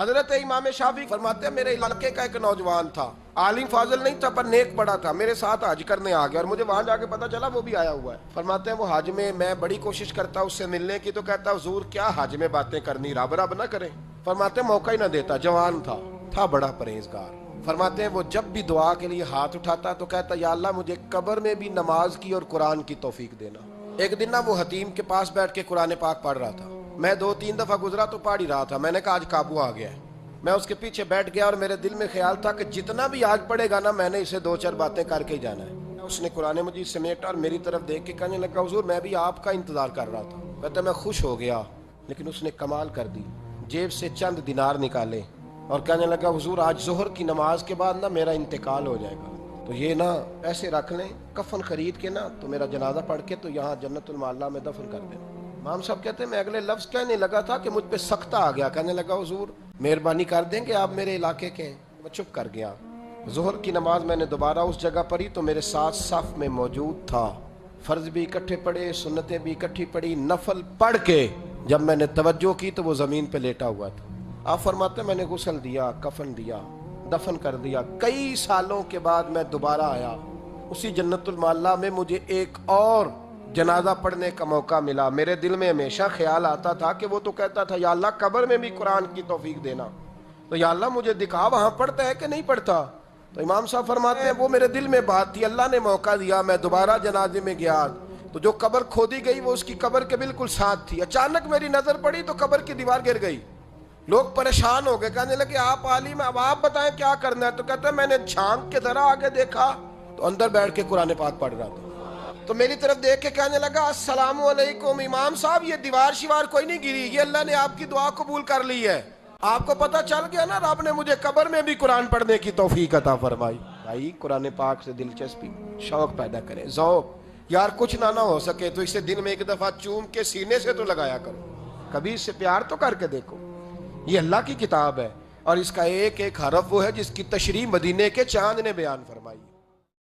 حضرت امام شافعی فرماتے ہیں میرے علاقے کا ایک نوجوان تھا، عالم فاضل نہیں تھا پر نیک بڑا تھا، میرے ساتھ حج کرنے آ گیا اور مجھے وہاں جا کے پتا چلا وہ بھی آیا ہوا ہے۔ فرماتے ہیں وہ حج میں بڑی کوشش کرتا اس سے ملنے کی، تو کہتا حضور کیا حج میں باتیں کرنی، رب رب نہ کریں۔ فرماتے ہیں موقع ہی نہ دیتا، جوان تھا بڑا پرہیزگار۔ فرماتے ہیں وہ جب بھی دعا کے لیے ہاتھ اٹھاتا تو کہتا یا اللہ مجھے قبر میں بھی نماز کی اور قرآن کی توفیق دینا۔ ایک دن وہ حتیم کے پاس بیٹھ کے قرآن پاک پڑھ رہا تھا، میں 2-3 دفعہ گزرا تو پڑھ ہی رہا تھا، میں نے کہا آج قابو آ گیا ہے۔ میں اس کے پیچھے بیٹھ گیا اور میرے دل میں خیال تھا کہ جتنا بھی آج پڑھے گا نا میں نے اسے 2-4 باتیں کر کے ہی جانا ہے۔ اس نے قرآن مجید سمیٹا اور میری طرف دیکھ کے کہنے لگا حضور میں بھی آپ کا انتظار کر رہا تھا۔ کہتا میں خوش ہو گیا، لیکن اس نے کمال کر دی، جیب سے چند دینار نکالے اور کہنے لگا حضور آج ظہر کی نماز کے بعد نا میرا انتقال ہو جائے گا، تو یہ نا پیسے رکھ لیں، کفن خرید کے نا تو میرا جنازہ پڑھ کے تو یہاں جنت المعلا میں دفن کر دینا۔ امام صاحب کہتے ہیں میں اگلے لفظ کہنے لگا تھا کہ مجھ پہ سختہ آ گیا، کہنے لگا حضور مہربانی کر دیں کہ آپ میرے علاقے کے ہیں۔ میں چپ کر گیا۔ ظہر کی نماز میں نے دوبارہ اس جگہ پڑھی تو میرے ساتھ صف میں موجود تھا، فرض بھی اکٹھے پڑھے، سنتیں بھی اکٹھی پڑھی، نفل پڑھ کے جب میں نے توجہ کی تو وہ زمین پہ لیٹا ہوا تھا۔ آپ فرماتے ہیں میں نے غسل دیا، کفن دیا، دفن کر دیا۔ کئی سالوں کے بعد میں دوبارہ آیا، اسی جنت المعلا میں مجھے ایک اور جنازہ پڑھنے کا موقع ملا۔ میرے دل میں ہمیشہ خیال آتا تھا کہ وہ تو کہتا تھا یا اللہ قبر میں بھی قرآن کی توفیق دینا، تو یا اللہ مجھے دکھا وہاں پڑھتا ہے کہ نہیں پڑھتا۔ تو امام صاحب فرماتے ہیں وہ میرے دل میں بات تھی، اللہ نے موقع دیا، میں دوبارہ جنازے میں گیا تو جو قبر کھودی گئی وہ اس کی قبر کے بالکل ساتھ تھی۔ اچانک میری نظر پڑی تو قبر کی دیوار گر گئی، لوگ پریشان ہو گئے، کہنے لگے آپ عالم اب آپ بتائیں کیا کرنا ہے؟ تو کہتا ہے میں نے جھانک کے ذرا آگے دیکھا تو اندر بیٹھ کے قرآن پاک پڑھ رہا تھا، تو میری طرف دیکھ کے کہنے لگا السلام علیکم امام صاحب، یہ دیوار شیوار کوئی نہیں گری، یہ اللہ نے آپ کی دعا قبول کر لی ہے۔ آپ کو پتہ چل گیا نا رب نے مجھے قبر میں بھی قرآن پڑھنے کی توفیق عطا فرمائی۔ بھائی قرآن پاک سے دلچسپی، شوق پیدا کریں، ذوق۔ یار کچھ نہ ہو سکے تو اسے دن میں ایک دفعہ چوم کے سینے سے تو لگایا کرو، کبھی اس سے پیار تو کر کے دیکھو۔ یہ اللہ کی کتاب ہے اور اس کا ایک ایک حرف وہ ہے جس کی تشریح مدینے کے چاند نے بیان فرمائی۔